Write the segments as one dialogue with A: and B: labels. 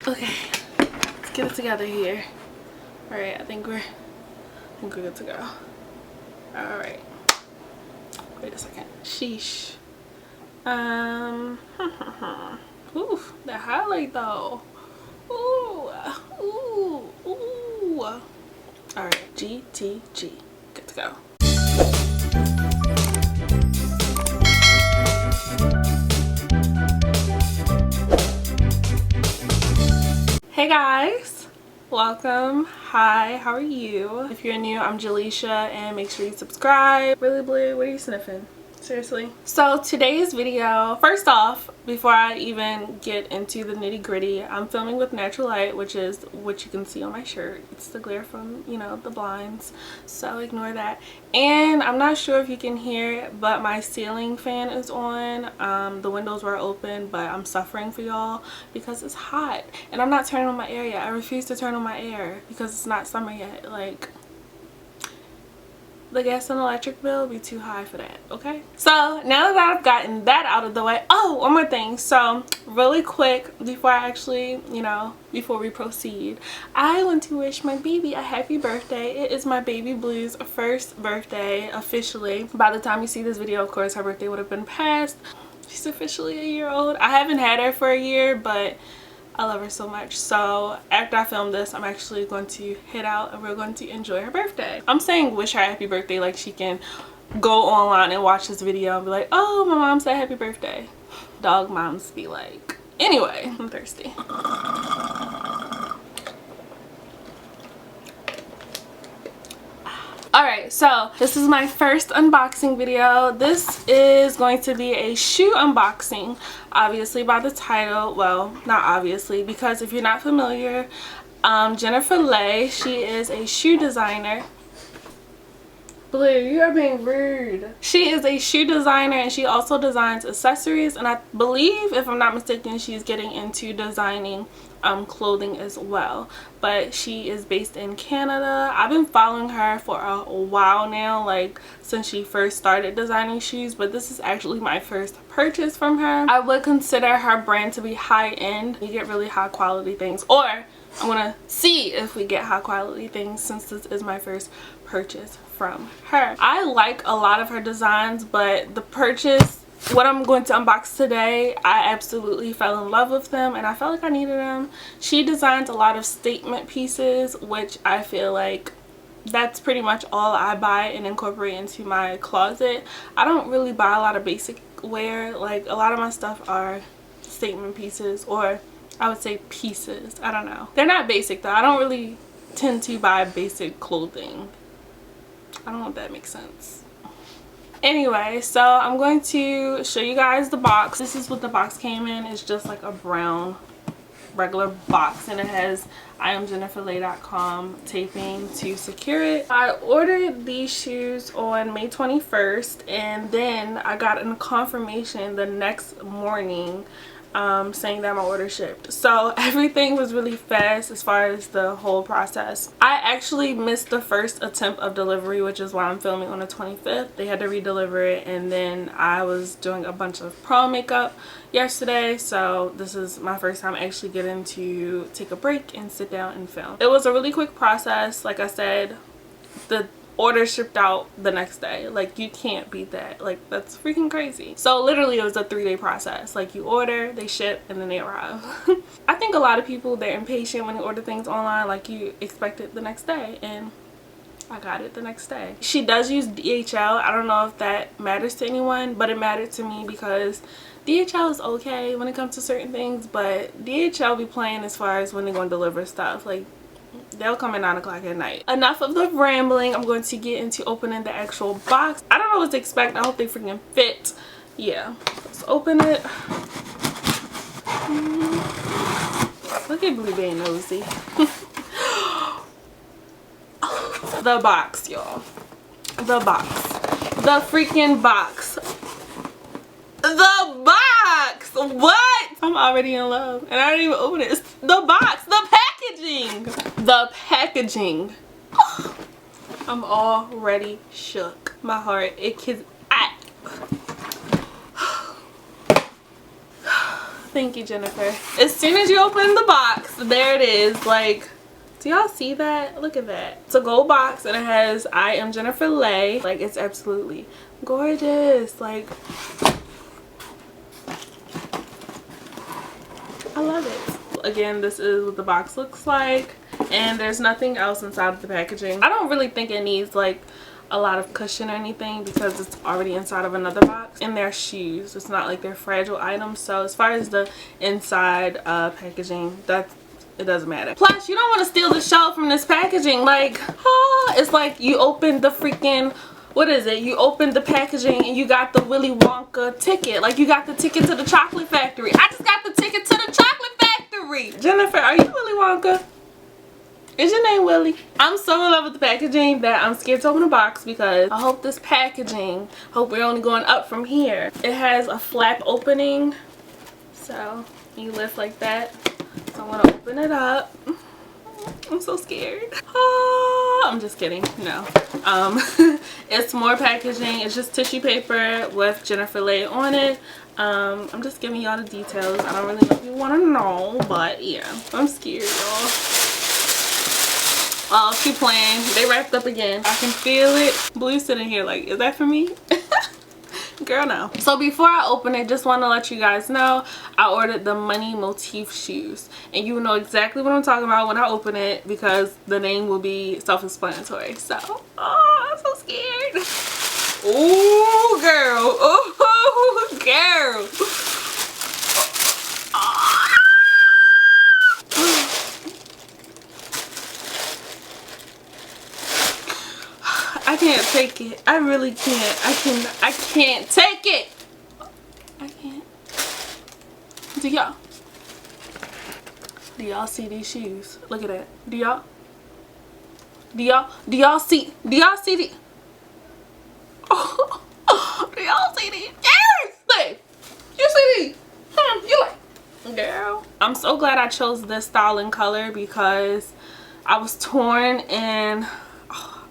A: Okay, let's get it together here. All right, I think we're good to go. All right. Wait a second. Sheesh. Ooh, that highlight though. Ooh, ooh, ooh. All right, GTG. Good to go. Hey guys, welcome. Hi, how are you? If you're new, I'm Jaleisha, and make sure you subscribe. Really blue, what are you sniffing? Seriously? So today's video, first off, before I even get into the nitty gritty, I'm filming with natural light, which is what you can see on my shirt. It's the glare from, you know, the blinds, so ignore that. And I'm not sure if you can hear it, but my ceiling fan is on. The windows were open, but I'm suffering for y'all because it's hot and I'm not turning on my air yet. I refuse to turn on my air because it's not summer yet. Like, the gas and electric bill will be too high for that, okay? So now that I've gotten that out of the way, oh, one more thing. So really quick, before I actually, you know, before we proceed, I want to wish my baby a happy birthday. It is my baby Blue's first birthday officially. By the time you see this video, of course, her birthday would have been past. She's officially a year old. I haven't had her for a year, but I love her so much. So after I film this, I'm actually going to head out and we're going to enjoy her birthday. I'm saying wish her a happy birthday like she can go online and watch this video and be like, oh, my mom said happy birthday. Dog moms be like. Anyway, I'm thirsty. Alright, so this is my first unboxing video. This is going to be a shoe unboxing, obviously by the title. Well, not obviously, because if you're not familiar, Jennifer Lay, she is a shoe designer. Blue, you are being rude. She is a shoe designer and she also designs accessories, and I believe, if I'm not mistaken, she's getting into designing clothing as well. But she is based in Canada. I've been following her for a while now, like since she first started designing shoes, but this is actually my first purchase from her. I would consider her brand to be high-end. You get really high quality things, or I'm gonna see if we get high quality things since this is my first purchase from her. I like a lot of her designs, but the purchase, what I'm going to unbox today, I absolutely fell in love with them and I felt like I needed them. She designs a lot of statement pieces, which I feel like that's pretty much all I buy and incorporate into my closet. I don't really buy a lot of basic wear. Like, a lot of my stuff are statement pieces, or I would say pieces. I don't know. They're not basic though. I don't really tend to buy basic clothing. I don't know if that makes sense. Anyway, so I'm going to show you guys the box. This is what the box came in. It's just like a brown regular box, and it has IamJenniferLay.com taping to secure it. I ordered these shoes on May 21st, and then I got a confirmation the next morning saying that my order shipped. So everything was really fast as far as the whole process. I actually missed the first attempt of delivery, which is why I'm filming on the 25th. They had to re-deliver it, and then I was doing a bunch of prom makeup yesterday, so this is my first time actually getting to take a break and sit down and film. It was a really quick process. Like I said, the order shipped out the next day. Like, you can't beat that. Like, that's freaking crazy. So literally it was a 3-day process. Like, you order, they ship, and then they arrive. I think a lot of people, they're impatient when you order things online. Like, you expect it the next day, and I got it the next day. She does use DHL. I don't know if that matters to anyone, but it mattered to me because DHL is okay when it comes to certain things, but DHL be playing as far as when they're going to deliver stuff. Like, they'll come at 9 o'clock at night. Enough of the rambling. I'm going to get into opening the actual box. I don't know what to expect. I hope they freaking fit. Yeah, let's open it. Look at Blue being nosy. The box, y'all. The box. The freaking box. The box! What? I'm already in love and I didn't even open it. It's the box. The packaging. The packaging. I'm already shook. My heart, it can. Thank you, Jennifer. As soon as you open the box, there it is. Like, do y'all see that? Look at that. It's a gold box and it has I am Jennifer Lay. Like, it's absolutely gorgeous. Like, I love it. Again, this is what the box looks like, and there's nothing else inside of the packaging. I don't really think it needs like a lot of cushion or anything because it's already inside of another box. And they're shoes. It's not like they're fragile items. So as far as the inside packaging, it doesn't matter. Plus, you don't want to steal the show from this packaging. Like, it's like you opened the freaking, what is it? You opened the packaging and you got the Willy Wonka ticket. Like, you got the ticket to the chocolate factory. I just got the ticket to the chocolate factory. Jennifer, are you Willy Wonka? Is your name Willy? I'm so in love with the packaging that I'm scared to open the box because I hope this packaging, hope we're only going up from here. It has a flap opening. So, you lift like that. So I'm gonna open it up. I'm so scared. I'm just kidding. No. It's more packaging. It's just tissue paper with Jennifer Lay on it. I'm just giving y'all the details. I don't really know if you want to know, but yeah, I'm scared, y'all. Oh, she playing. They wrapped up again. I can feel it. Blue's sitting here like, is that for me? Girl, no. So before I open it, just want to let you guys know I ordered the Money Motif shoes, and you will know exactly what I'm talking about when I open it because the name will be self-explanatory. So, oh, I'm so scared. Ooh, girl. Ooh, girl. I can't take it. I really can't. I can't take it. I can't. Do y'all see these shoes? Look at that. Do y'all see the oh, do y'all see these? Yes! You see these? You like, girl. I'm so glad I chose this style and color because I was torn and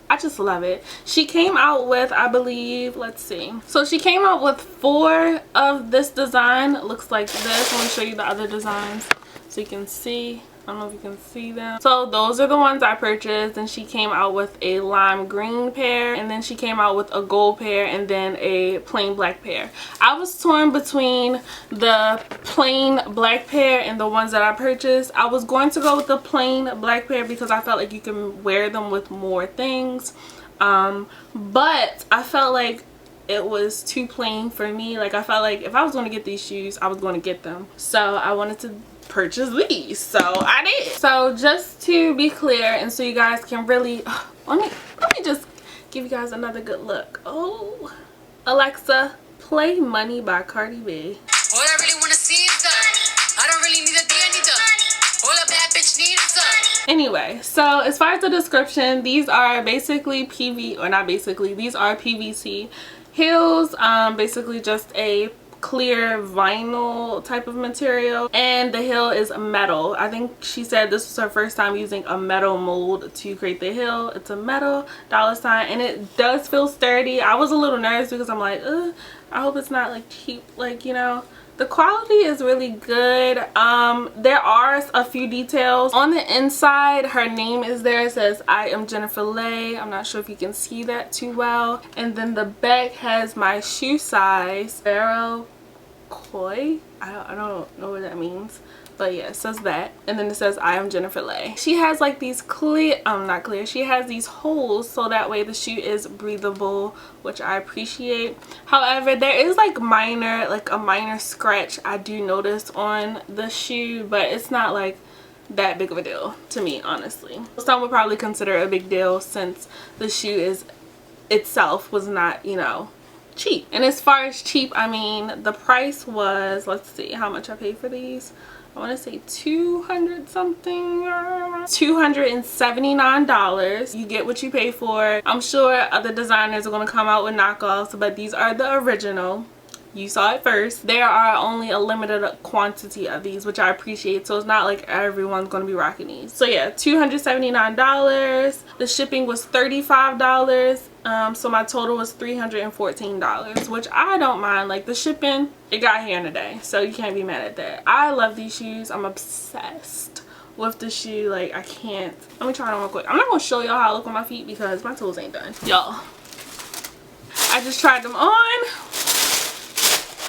A: I just love it. She came out with, I believe, let's see. So she came out with 4 of this design. It looks like this. Let me show you the other designs so you can see. I don't know if you can see them. So those are the ones I purchased, and she came out with a lime green pair, and then she came out with a gold pair, and then a plain black pair. I was torn between the plain black pair and the ones that I purchased. I was going to go with the plain black pair because I felt like you can wear them with more things, but I felt like it was too plain for me. Like, I felt like if I was going to get these shoes, I was going to get them. So I wanted to purchase these, so I did. So just to be clear, and so you guys can really let me just give you guys another good look. Oh, Alexa, play Money by Cardi B.
B: All I really want to see is the I don't really need a D, I need the all a bad bitch needs the.
A: Anyway, so as far as the description, these are basically these are PVC heels, basically just a clear vinyl type of material, and the heel is metal. I think she said this was her first time using a metal mold to create the heel. It's a metal $, and it does feel sturdy. I was a little nervous because I'm like, ugh, I hope it's not like cheap, like, you know. The quality is really good. There are a few details. On the inside, her name is there. It says, I am Jennifer Lay. I'm not sure if you can see that too well. And then the back has my shoe size. Barrow Koi? I don't know what that means. But yeah, it says that. And then it says, I am Jennifer Lay. She has like these not clear. She has these holes so that way the shoe is breathable, which I appreciate. However, there is like a minor scratch I do notice on the shoe, but it's not like that big of a deal to me, honestly. Some would probably consider it a big deal since the shoe itself was not, you know, cheap. And as far as cheap, I mean, the price was, let's see how much I paid for these. I want to say 200 something, $279. You get what you pay for. I'm sure other designers are going to come out with knockoffs, but these are the original. You saw it first. There are only a limited quantity of these, which I appreciate, so it's not like everyone's going to be rocking these. So yeah, $279. The shipping was $35. So my total was $314, which I don't mind. Like, the shipping, it got here in a day, so you can't be mad at that. I love these shoes. I'm obsessed with the shoe. Like, I can't. Let me try it on real quick. I'm not gonna show y'all how I look on my feet because my toes ain't done, y'all. I just tried them on.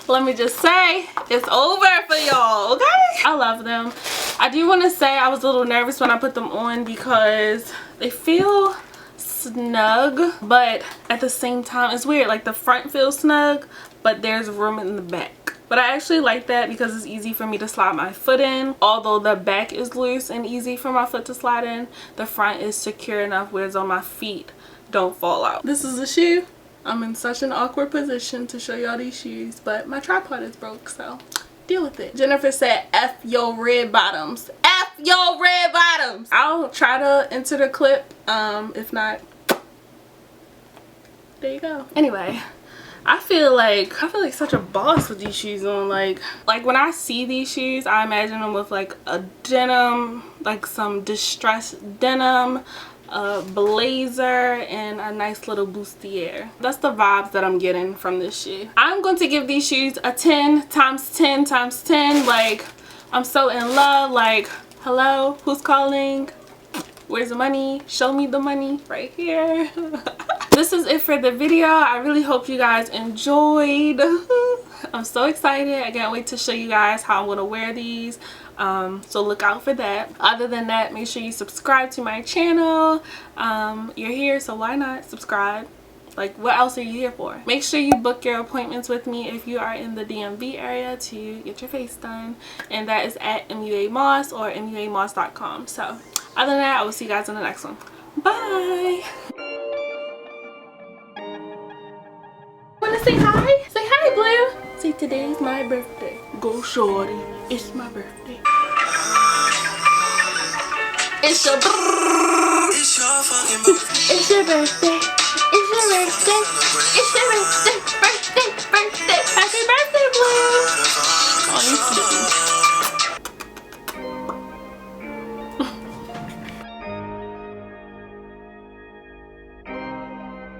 A: Let me just say, it's over for y'all, okay? I love them. I do want to say I was a little nervous when I put them on because they feel snug, but at the same time, it's weird. Like, the front feels snug, but there's room in the back. But I actually like that because it's easy for me to slide my foot in. Although the back is loose and easy for my foot to slide in, the front is secure enough where it's on my feet don't fall out. This is a shoe. I'm in such an awkward position to show y'all these shoes, but my tripod is broke, so deal with it. Jennifer said, F your red bottoms. F your red bottoms. I'll try to enter the clip. If not, there you go. Anyway, I feel like such a boss with these shoes on. Like when I see these shoes, I imagine them with like a denim, like some distressed denim, a blazer, and a nice little bustier. That's the vibes that I'm getting from this shoe. I'm going to give these shoes a 10 times 10 times 10. Like, I'm so in love. Like, hello, who's calling? Where's the money? Show me the money right here. This is it for the video. I really hope you guys enjoyed. I'm so excited. I can't wait to show you guys how I'm going to wear these. So look out for that. Other than that, make sure you subscribe to my channel. You're here, so why not subscribe? Like, what else are you here for? Make sure you book your appointments with me if you are in the DMV area to get your face done. And that is at MUA Moss or MUAMoss.com. So other than that, I will see you guys in the next one. Bye. Wanna say hi? Say hi, Blue. Say today's my birthday. Go shorty, it's my birthday. It's your birthday. It's your fucking birthday. It's your birthday. It's your birthday. It's your birthday.